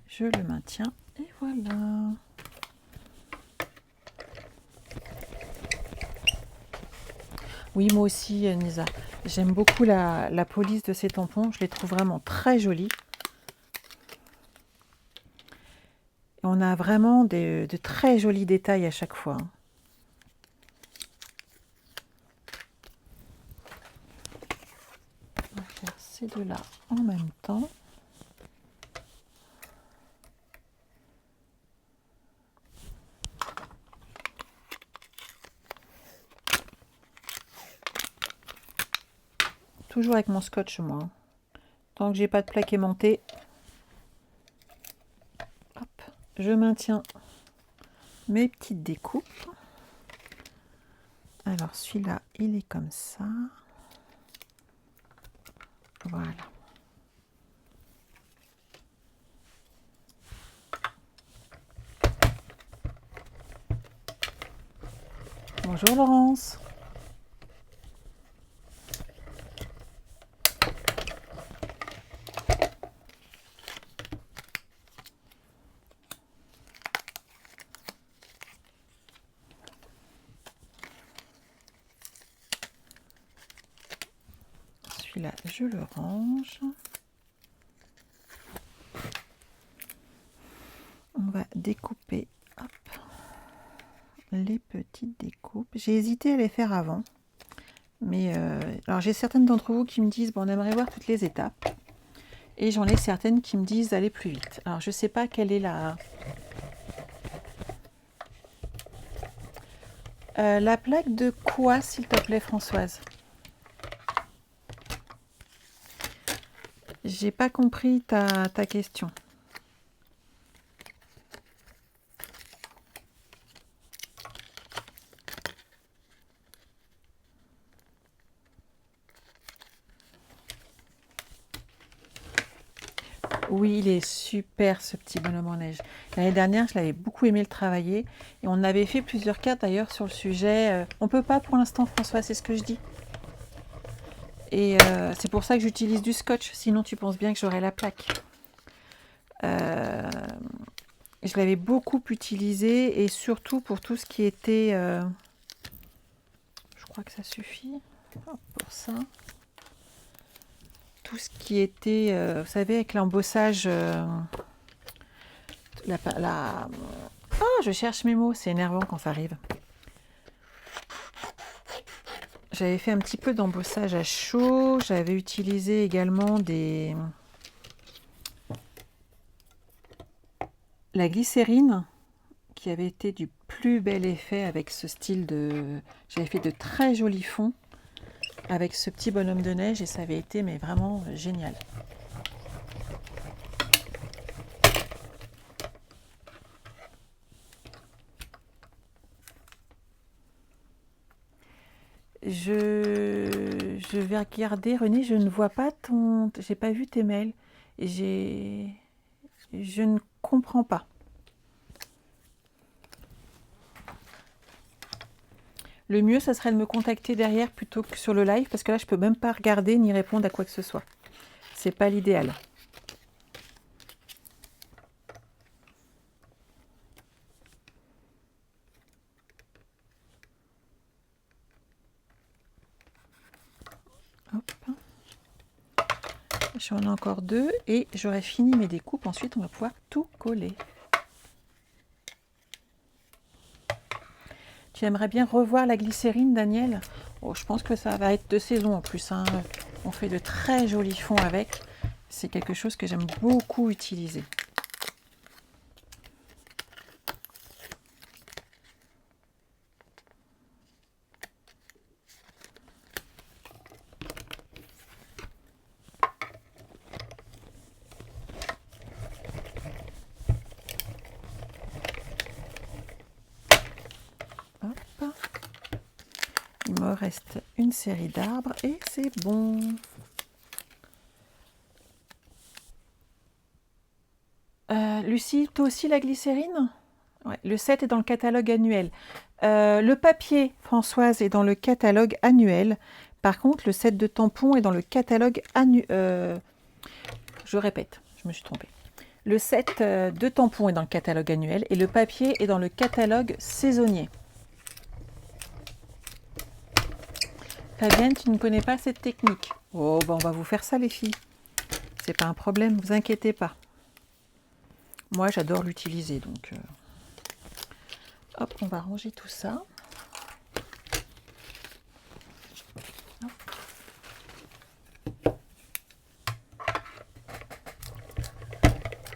Je le maintiens et voilà. Oui, moi aussi, Nisa. J'aime beaucoup la police de ces tampons. Je les trouve vraiment très jolis. Et on a vraiment de très jolis détails à chaque fois. On va faire ces deux-là en même temps. Toujours avec mon scotch, moi. Tant que j'ai pas de plaque aimantée. Hop, je maintiens mes petites découpes. Alors celui-là, il est comme ça. Voilà. Bonjour Laurence. Celui-là, je le range. On va découper hop, les petites découpes. J'ai hésité à les faire avant. Mais alors j'ai certaines d'entre vous qui me disent bon, on aimerait voir toutes les étapes. Et j'en ai certaines qui me disent d'aller plus vite. Alors je ne sais pas quelle est la plaque de quoi, s'il te plaît, Françoise? J'ai pas compris ta question. Oui, il est super ce petit bonhomme en neige. L'année dernière, je l'avais beaucoup aimé le travailler. Et on avait fait plusieurs cartes d'ailleurs sur le sujet. On peut pas pour l'instant, François, c'est ce que je dis. Et c'est pour ça que j'utilise du scotch. Sinon, tu penses bien que j'aurais la plaque. Je l'avais beaucoup utilisé et surtout pour tout ce qui était... je crois que ça suffit pour ça. Tout ce qui était, vous savez, avec l'embossage... Ah, je cherche mes mots, c'est énervant quand ça arrive. J'avais fait un petit peu d'embossage à chaud. J'avais utilisé également la glycérine, qui avait été du plus bel effet avec ce style de... J'avais fait de très jolis fonds avec ce petit bonhomme de neige et ça avait été mais vraiment génial. Je vais regarder, René, je ne vois pas j'ai pas vu tes mails. Je ne comprends pas. Le mieux, ça serait de me contacter derrière plutôt que sur le live, parce que là, je peux même pas regarder ni répondre à quoi que ce soit. C'est pas l'idéal. Hop. J'en ai encore 2 et j'aurai fini mes découpes. Ensuite, on va pouvoir tout coller. Tu aimerais bien revoir la glycérine, Daniel? Oh, je pense que ça va être de saison en plus, hein. On fait de très jolis fonds avec. C'est quelque chose que j'aime beaucoup utiliser. Hop. Il me reste une série d'arbres et c'est bon. Lucie, toi aussi la glycérine? Ouais, le set est dans le catalogue annuel. Le papier, Françoise, est dans le catalogue annuel. Par contre, le set de tampons est dans le catalogue annuel. Je répète, je me suis trompée. Le set de tampons est dans le catalogue annuel et le papier est dans le catalogue saisonnier. Fabienne, tu ne connais pas cette technique? Oh, ben on va vous faire ça, les filles. C'est pas un problème, vous inquiétez pas. Moi, j'adore l'utiliser, donc... Hop, on va ranger tout ça.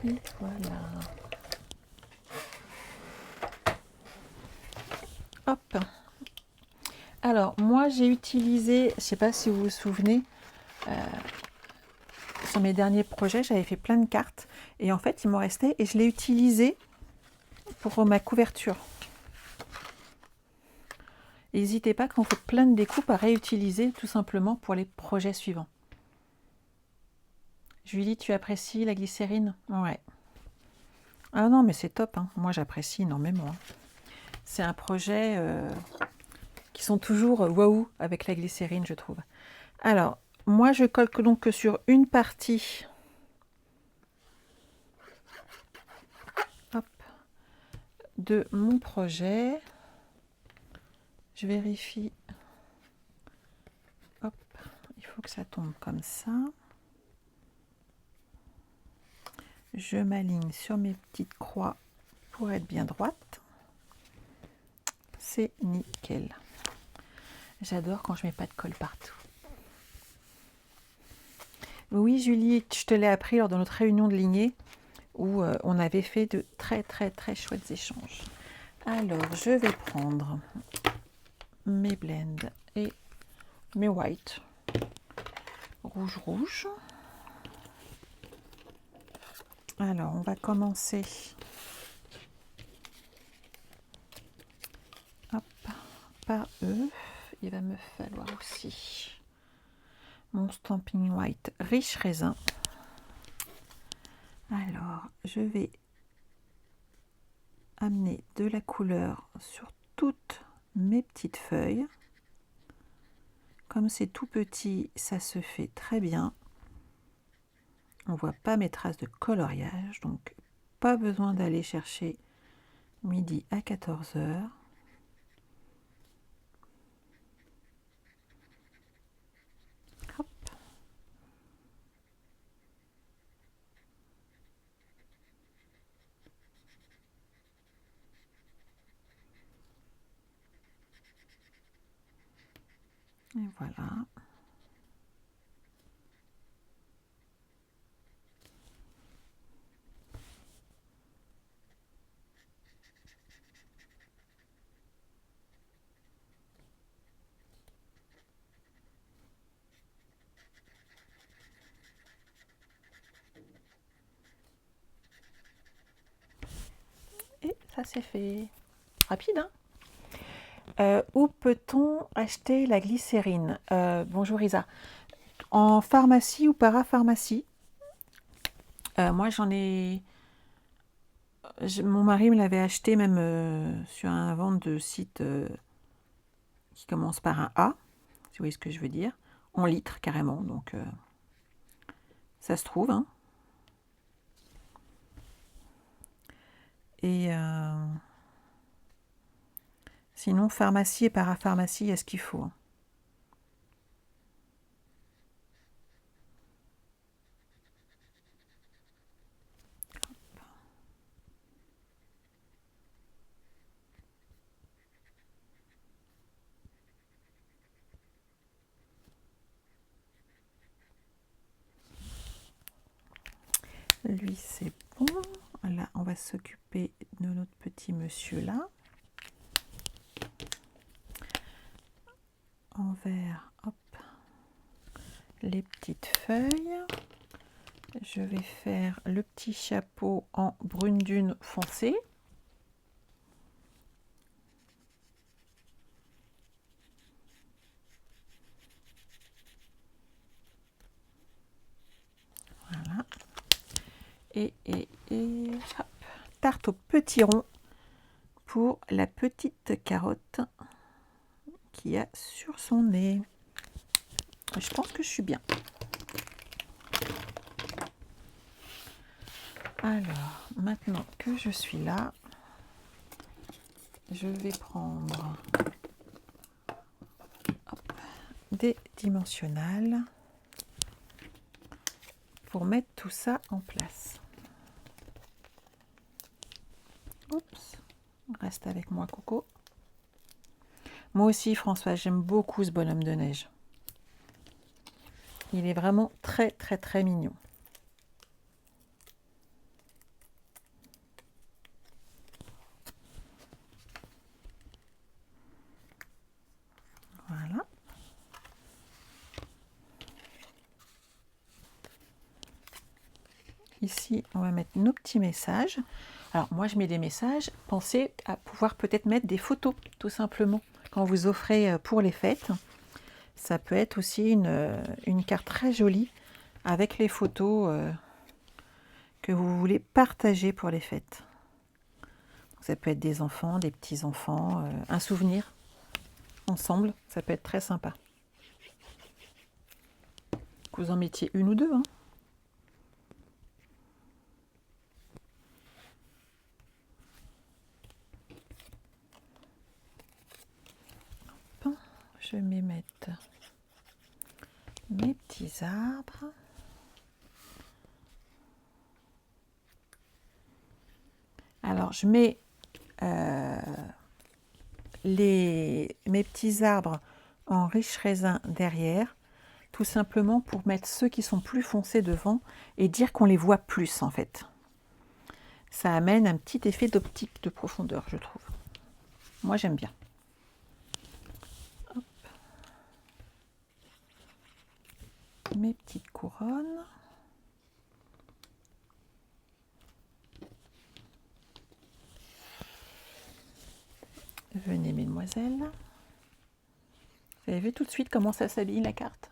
Et voilà. Hop. Alors, moi, j'ai utilisé, je ne sais pas si vous vous souvenez, sur mes derniers projets, j'avais fait plein de cartes. Et en fait, il m'en restait et je l'ai utilisé pour ma couverture. N'hésitez pas, quand vous faites plein de découpes, à réutiliser tout simplement pour les projets suivants. Julie, tu apprécies la glycérine? Ouais. Ah non, mais c'est top, hein. Moi, j'apprécie énormément. C'est un projet qui sont toujours waouh avec la glycérine, je trouve. Alors, moi, je colle donc que sur une partie. Hop, de mon projet. Je vérifie. Hop, il faut que ça tombe comme ça. Je m'aligne sur mes petites croix pour être bien droite. C'est nickel. J'adore quand je mets pas de colle partout. Oui, Julie, je te l'ai appris lors de notre réunion de lignée où on avait fait de très chouettes échanges. Alors, je vais prendre mes blends et mes whites. Rouge. Alors, on va commencer hop, par eux. Il va me falloir aussi mon Stampin' White riche raisin. Alors, je vais amener de la couleur sur toutes mes petites feuilles. Comme c'est tout petit, ça se fait très bien. On voit pas mes traces de coloriage, donc pas besoin d'aller chercher midi à 14 heures. Hop. Et voilà. Et ça c'est fait. Rapide, hein? Où peut-on acheter la glycérine? Bonjour Isa. En pharmacie ou parapharmacie? Moi j'en ai... Mon mari me l'avait acheté même sur un vente de site qui commence par un A, si vous voyez ce que je veux dire, en litres carrément, donc ça se trouve, hein. Et sinon, pharmacie et parapharmacie, il y a ce qu'il faut, hein. Lui, c'est bon. Là, on va s'occuper de notre petit monsieur là. En vert, hop, les petites feuilles. Je vais faire le petit chapeau en brune dune foncée. Voilà. Et hop, tarte au petit rond pour la petite carotte qu'il y a sur son nez. Je pense que je suis bien. Alors, maintenant que je suis là, je vais prendre des dimensionnels pour mettre tout ça en place. Oups, reste avec moi Coco. Moi aussi François, j'aime beaucoup ce bonhomme de neige. Il est vraiment très très très mignon. Voilà. Ici, on va mettre nos petits messages. Alors moi, je mets des messages. Pensez à pouvoir peut-être mettre des photos, tout simplement, quand vous offrez pour les fêtes. Ça peut être aussi une carte très jolie avec les photos que vous voulez partager pour les fêtes. Ça peut être des enfants, des petits-enfants, un souvenir ensemble. Ça peut être très sympa. Que vous en mettiez une ou deux, hein. Je vais mettre mes petits arbres. Alors, je mets mes petits arbres en riche raisin derrière, tout simplement pour mettre ceux qui sont plus foncés devant et dire qu'on les voit plus en fait. Ça amène un petit effet d'optique de profondeur, je trouve. Moi, j'aime bien. Hop. Mes petites couronnes. Venez, mesdemoiselles. Vous avez vu tout de suite comment ça s'habille la carte?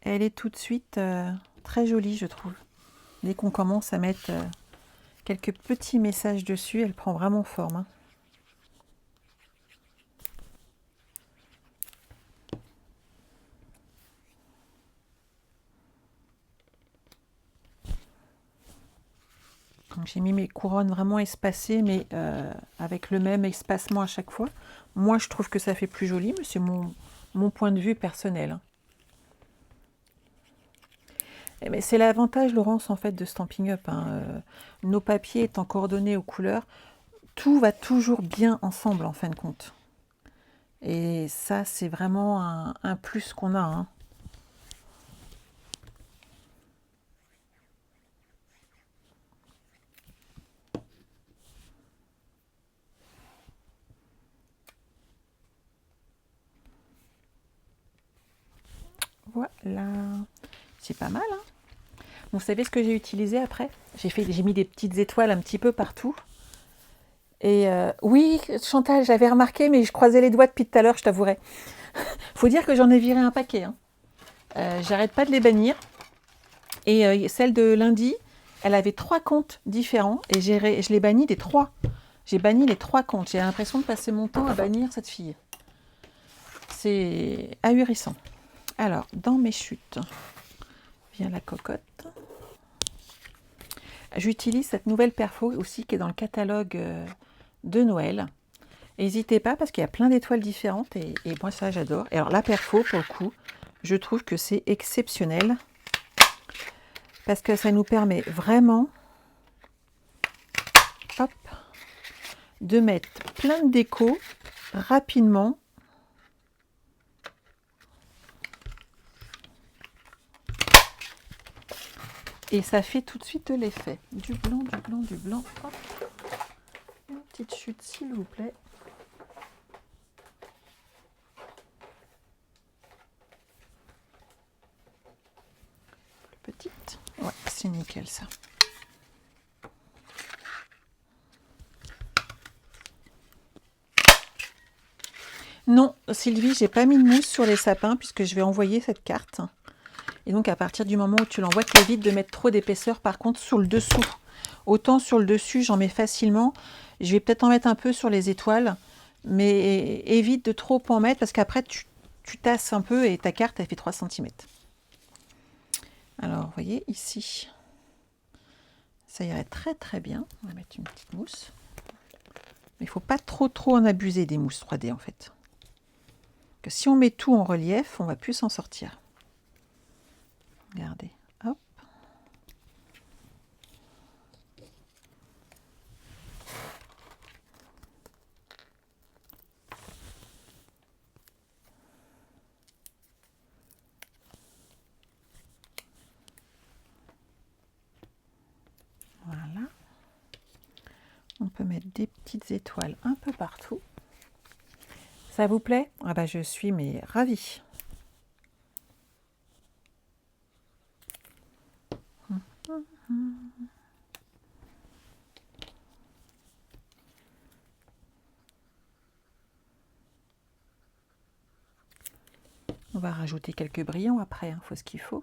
Elle est tout de suite très jolie, je trouve. Dès qu'on commence à mettre quelques petits messages dessus, elle prend vraiment forme, hein. J'ai mis mes couronnes vraiment espacées, mais avec le même espacement à chaque fois. Moi, je trouve que ça fait plus joli, mais c'est mon point de vue personnel, hein. Mais c'est l'avantage, Laurence, en fait, de Stampin' Up, hein. Nos papiers étant coordonnés aux couleurs, tout va toujours bien ensemble, en fin de compte. Et ça, c'est vraiment un plus qu'on a, hein. Voilà, c'est pas mal, hein. Vous savez ce que j'ai utilisé après? J'ai mis des petites étoiles un petit peu partout. Et oui, Chantal, j'avais remarqué, mais je croisais les doigts depuis tout à l'heure, je t'avouerai. Faut dire que j'en ai viré un paquet, hein. J'arrête pas de les bannir. Et celle de lundi, elle avait 3 comptes différents et je l'ai banni des 3. J'ai banni les 3 comptes. J'ai l'impression de passer mon temps à bannir cette fille. C'est ahurissant. Alors, dans mes chutes, vient la cocotte. J'utilise cette nouvelle perfo aussi qui est dans le catalogue de Noël. N'hésitez pas parce qu'il y a plein d'étoiles différentes et moi ça j'adore. Et alors la perfo pour le coup, je trouve que c'est exceptionnel parce que ça nous permet vraiment hop, de mettre plein de déco rapidement. Et ça fait tout de suite de l'effet. Du blanc, du blanc, du blanc. Hop. Une petite chute s'il vous plaît. Plus petite. Ouais, c'est nickel ça. Non, Sylvie, j'ai pas mis de mousse sur les sapins puisque je vais envoyer cette carte. Et donc, à partir du moment où tu l'envoies, tu évites de mettre trop d'épaisseur, par contre, sur le dessous. Autant sur le dessus, j'en mets facilement. Je vais peut-être en mettre un peu sur les étoiles, mais évite de trop en mettre parce qu'après, tu tasses un peu et ta carte, elle fait 3 cm. Alors, vous voyez, ici, ça irait très très bien. On va mettre une petite mousse. Mais il ne faut pas trop en abuser des mousses 3D, en fait. Que si on met tout en relief, on va plus s'en sortir. Regardez, hop. Voilà. On peut mettre des petites étoiles un peu partout. Ça vous plaît? Ah bah je suis mais ravie. On va rajouter quelques brillants après, hein, faut ce qu'il faut.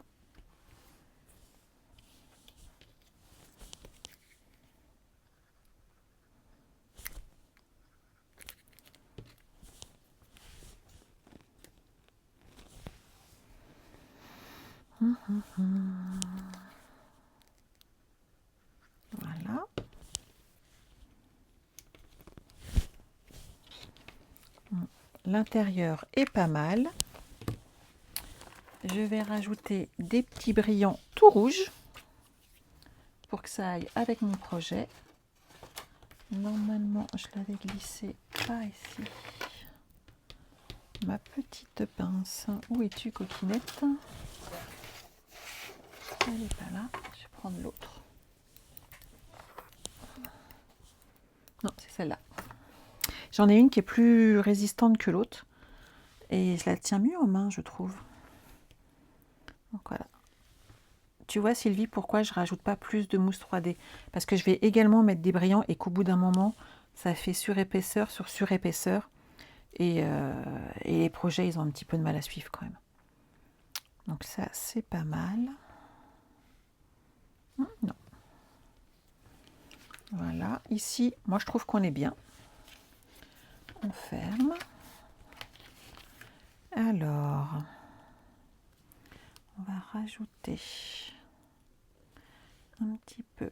Voilà. L'intérieur est pas mal. Je vais rajouter des petits brillants tout rouges pour que ça aille avec mon projet. Normalement, je l'avais glissé par ici. Ma petite pince. Où es-tu, coquinette? Elle n'est pas là. Je vais prendre l'autre. Non, c'est celle-là. J'en ai une qui est plus résistante que l'autre. Et je la tiens mieux en main, je trouve. Donc voilà. Tu vois, Sylvie, pourquoi je rajoute pas plus de mousse 3D? Parce que je vais également mettre des brillants et qu'au bout d'un moment, ça fait surépaisseur sur surépaisseur. Et les projets, ils ont un petit peu de mal à suivre quand même. Donc ça, c'est pas mal. Non. Voilà. Ici, moi, je trouve qu'on est bien. On ferme. Alors, on va rajouter un petit peu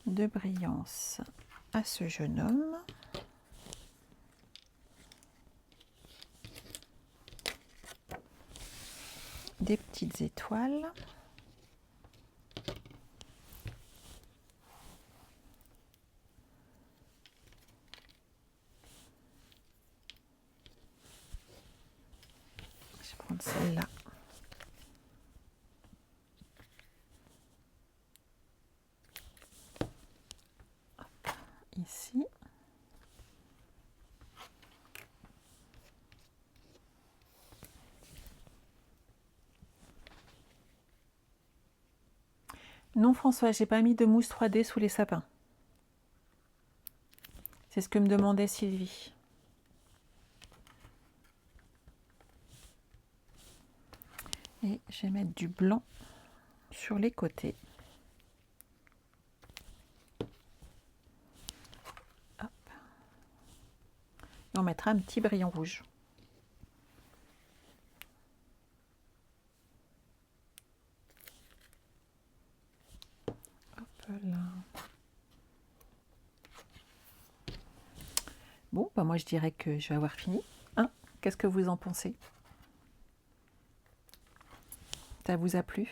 de brillance à ce jeune homme. Des petites étoiles. Je vais prendre celle-là. Ici. Non François, j'ai pas mis de mousse 3D sous les sapins. C'est ce que me demandait Sylvie. Et je vais mettre du blanc sur les côtés. Hop. Et on mettra un petit brillant rouge. Hop là. Bon, bah moi je dirais que je vais avoir fini. Hein? Qu'est-ce que vous en pensez? Ça vous a plu?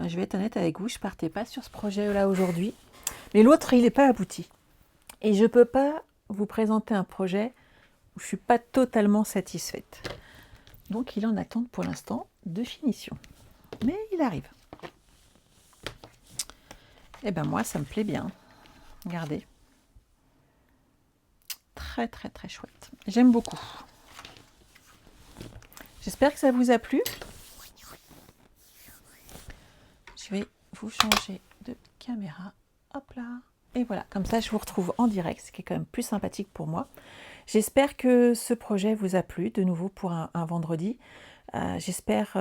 Je vais être honnête avec vous, je partais pas sur ce projet-là aujourd'hui. Mais l'autre, il n'est pas abouti. Et je ne peux pas vous présenter un projet où je ne suis pas totalement satisfaite. Donc il est en attente pour l'instant de finition. Mais il arrive. Et ben moi, ça me plaît bien. Regardez. Très très très chouette. J'aime beaucoup. J'espère que ça vous a plu. Je vais vous changer de caméra. Hop là. Et voilà, comme ça je vous retrouve en direct, ce qui est quand même plus sympathique pour moi. J'espère que ce projet vous a plu, de nouveau pour un vendredi. J'espère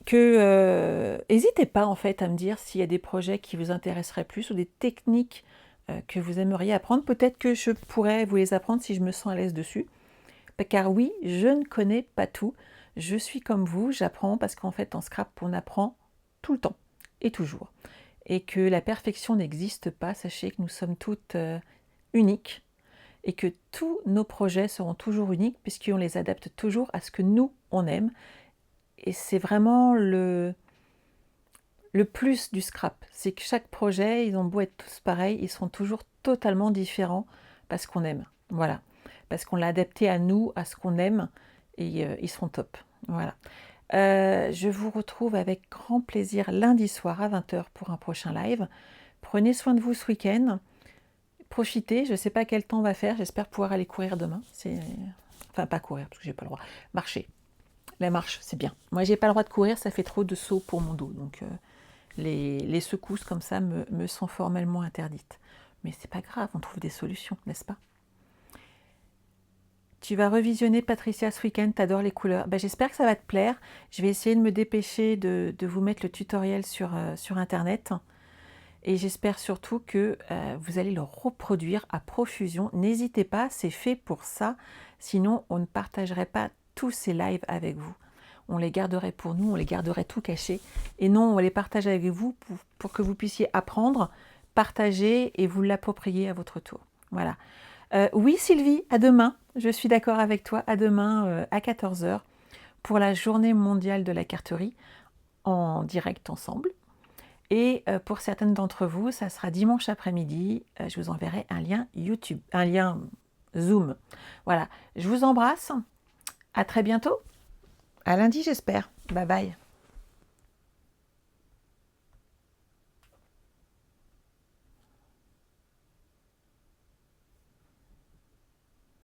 que... n'hésitez pas en fait à me dire s'il y a des projets qui vous intéresseraient plus ou des techniques que vous aimeriez apprendre. Peut-être que je pourrais vous les apprendre si je me sens à l'aise dessus. Car oui, je ne connais pas tout. Je suis comme vous, j'apprends parce qu'en fait en scrap on apprend tout le temps et toujours. Et que la perfection n'existe pas, sachez que nous sommes toutes uniques et que tous nos projets seront toujours uniques puisqu'on les adapte toujours à ce que nous on aime. Et c'est vraiment le plus du scrap, c'est que chaque projet, ils ont beau être tous pareils, ils seront toujours totalement différents parce qu'on aime. Voilà, parce qu'on l'a adapté à nous, à ce qu'on aime, et ils seront top. Voilà. Je vous retrouve avec grand plaisir lundi soir à 20 h pour un prochain live. Prenez soin de vous ce week-end. Profitez, je ne sais pas quel temps on va faire, j'espère pouvoir aller courir demain. Enfin, pas courir, parce que j'ai pas le droit. Marcher. La marche, c'est bien. Moi, j'ai pas le droit de courir, ça fait trop de sauts pour mon dos. Donc, les secousses comme ça me sont formellement interdites. Mais c'est pas grave, on trouve des solutions, n'est-ce pas? Tu vas revisionner Patricia ce week-end, t'adores les couleurs. Ben, j'espère que ça va te plaire. Je vais essayer de me dépêcher de vous mettre le tutoriel sur Internet. Et j'espère surtout que vous allez le reproduire à profusion. N'hésitez pas, c'est fait pour ça. Sinon, on ne partagerait pas tous ces lives avec vous. On les garderait pour nous, on les garderait tout cachés. Et non, on les partage avec vous pour que vous puissiez apprendre, partager et vous l'approprier à votre tour. Voilà. Oui Sylvie, à demain. Je suis d'accord avec toi. À demain à 14 h pour la journée mondiale de la carterie en direct ensemble. Et pour certaines d'entre vous, ça sera dimanche après-midi. Je vous enverrai un lien YouTube, un lien Zoom. Voilà, je vous embrasse. À très bientôt. À lundi, j'espère. Bye bye.